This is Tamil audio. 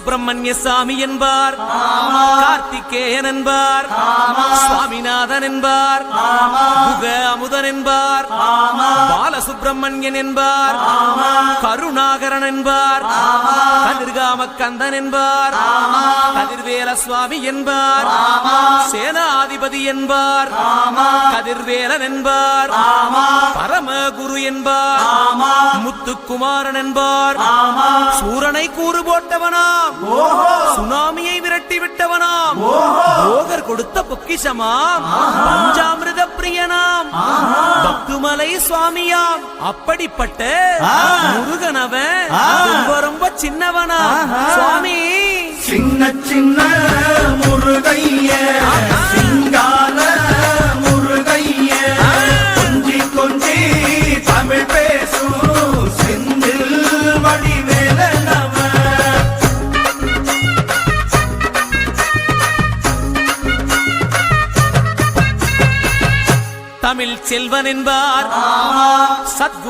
சுப்பிரமணிய சாமி என்பார், கார்த்திகேயன் என்பார், சுவாமிநாதன் என்பார், குக அமுதன் என்பார், பாலசுப்பிரமணியன் என்பார், கருணாகரன் என்பார், கதிர்காம கந்தன் என்பார், கதிர்வேல சுவாமி என்பார், சேனாதிபதி என்பார், கதிர்வேலன் என்பார், பரமகுரு என்பார், முத்துக்குமாரன் என்பார், சூரனை கூறு போட்டவனாம், சுனாமியை விரட்டி விட்டவனாம், போகர் கொடுத்த பொக்கிஷமாம், பஞ்சாமிர்த பிரியனாம், பக்துமலை சுவாமியாம். அப்படிப்பட்ட முருகனவன் ரொம்ப ரொம்ப சின்னவனா சுவாமி. சின்ன சின்ன முருகைய சிங்கார முருகைய, கொஞ்சி கொஞ்சி தமிழ் பேசும் செந்தில் வடிவேலனவ. தமிழ் செல்வன் என்பார், சத்குரு